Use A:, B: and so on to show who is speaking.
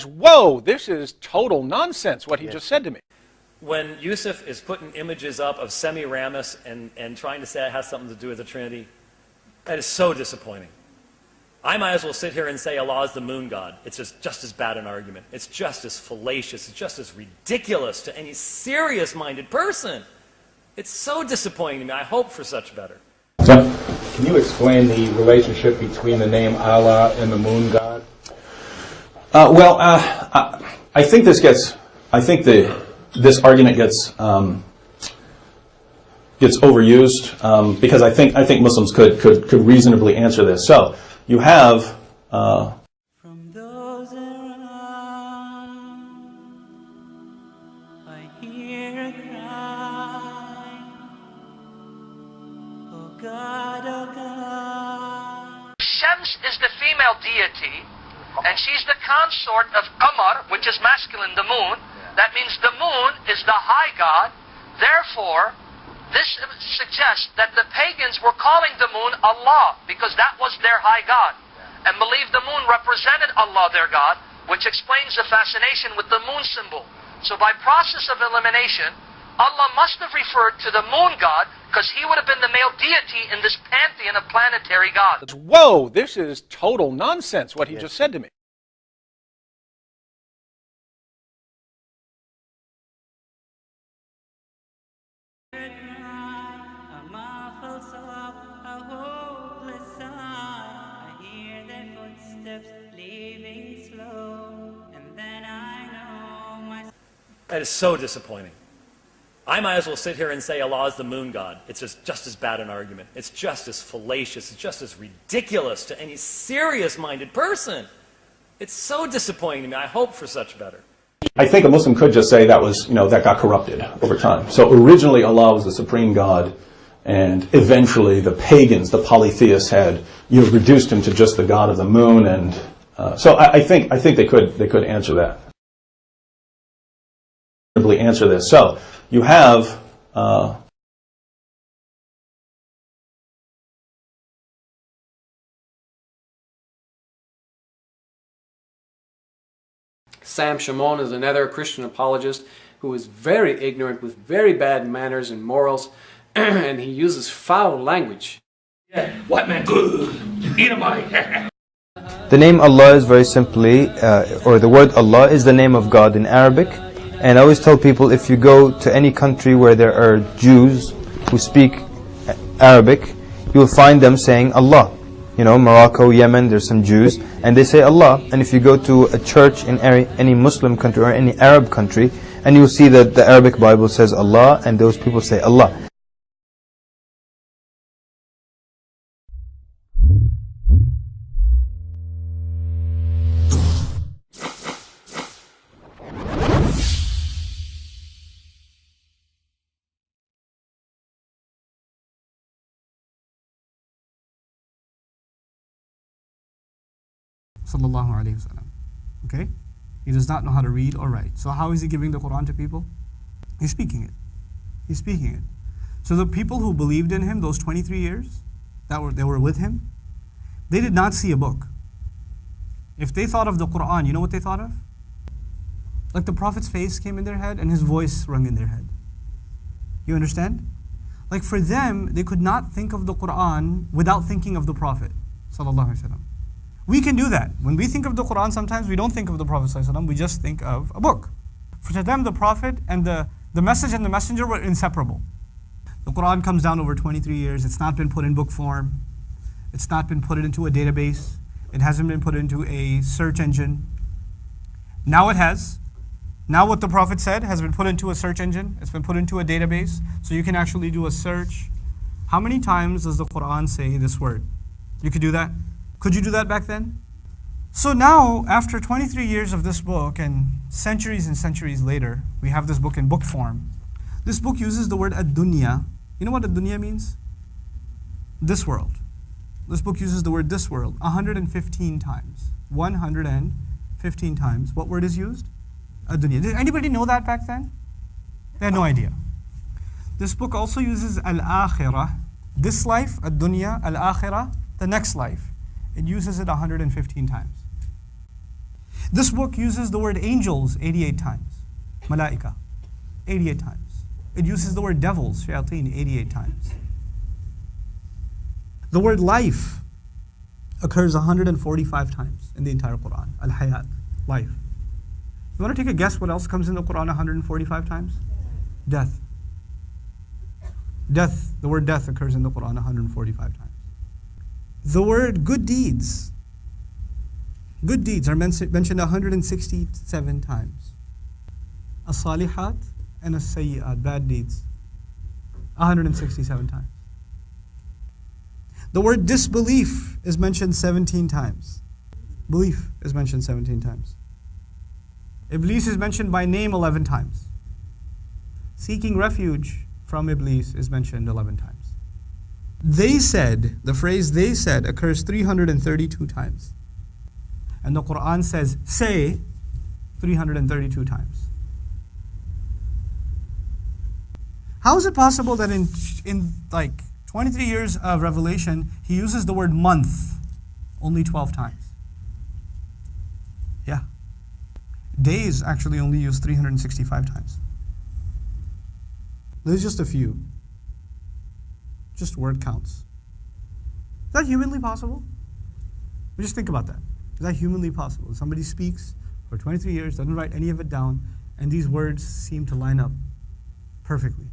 A: Whoa, this is total nonsense, what he just said to me.
B: When Yusuf is putting images up of Semiramis and trying to say it has something to do with the Trinity, that is so disappointing. I might as well sit here and say Allah is the moon god. It's just as bad an argument. It's just as fallacious. It's just as ridiculous to any serious-minded person. It's so disappointing to me. I hope for such better.
C: So, can you explain the relationship between the name Allah and the moon god?
D: I think this argument gets overused because I think Muslims could reasonably answer this. So you have
E: from those around, I hear a cry, oh God, oh God.
F: Shams is the female deity, and she's the consort of Qamar, which is masculine, the moon. That means the moon is the high god. Therefore, this suggests that the pagans were calling the moon Allah, because that was their high god, and believed the moon represented Allah, their god, which explains the fascination with the moon symbol. So by process of elimination, Allah must have referred to the moon god, because he would have been the male deity in this pantheon of planetary gods.
A: Whoa, this is total nonsense, what he just said to me.
B: That is so disappointing. I might as well sit here and say Allah is the moon god. It's just as bad an argument. It's just as fallacious. It's just as ridiculous to any serious-minded person. It's so disappointing to me. I hope for such better.
D: I think a Muslim could just say that got corrupted over time. So originally Allah was the supreme God, and eventually the pagans, the polytheists, had reduced him to just the god of the moon, and so I think they could answer that. Answer this. So you have
G: Sam Shamoun is another Christian apologist who is very ignorant with very bad manners and morals, and he uses foul language.
H: Yeah, white man good, Edomite.
I: The name Allah is very simply, or the word Allah is the name of God in Arabic. And I always tell people, if you go to any country where there are Jews who speak Arabic, you'll find them saying Allah. Morocco, Yemen, there's some Jews, and they say Allah. And if you go to a church in any Muslim country or any Arab country, and you'll see that the Arabic Bible says Allah, and those people say Allah.
J: Sallallahu Alaihi Wasallam. Okay? He does not know how to read or write. So how is he giving the Quran to people? He's speaking it. He's speaking it. So the people who believed in him those 23 years, they were with him, they did not see a book. If they thought of the Quran, you know what they thought of? Like the Prophet's face came in their head and his voice rung in their head. You understand? Like for them, they could not think of the Quran without thinking of the Prophet Sallallahu Alaihi Wasallam. We can do that. When we think of the Quran, sometimes we don't think of the Prophet ﷺ, we just think of a book. For them, the Prophet and the message and the messenger were inseparable. The Quran comes down over 23 years. It's not been put in book form. It's not been put into a database. It hasn't been put into a search engine. Now it has. Now what the Prophet said has been put into a search engine. It's been put into a database. So you can actually do a search. How many times does the Quran say this word? You could do that? Could you do that back then? So now, after 23 years of this book and centuries later, we have this book in book form. This book uses the word ad-dunya. You know what ad-dunya means? This world. This book uses the word this world 115 times. 115 times. What word is used? Ad-dunya. Did anybody know that back then? They had no idea. This book also uses al-akhirah. This life, ad-dunya, al-akhirah, the next life. It uses it 115 times. This book uses the word angels 88 times. Malaika, 88 times. It uses the word devils, shayateen, 88 times. The word life occurs 145 times in the entire Quran. Al-Hayat, life. You want to take a guess what else comes in the Quran 145 times? Death. Death, the word death occurs in the Quran 145 times. The word good deeds. Good deeds are mentioned 167 times. As-salihat and as-sayyi'at, bad deeds, 167 times. The word disbelief is mentioned 17 times. Belief is mentioned 17 times. Iblis is mentioned by name 11 times. Seeking refuge from Iblis is mentioned 11 times. They said, the phrase they said occurs 332 times. And the Quran says, say 332 times. How is it possible that in like 23 years of revelation, he uses the word month only 12 times? Yeah. Days actually only used 365 times. There's just a few. Just word counts. Is that humanly possible? Just think about that. Is that humanly possible? Somebody speaks for 23 years, doesn't write any of it down, and these words seem to line up perfectly.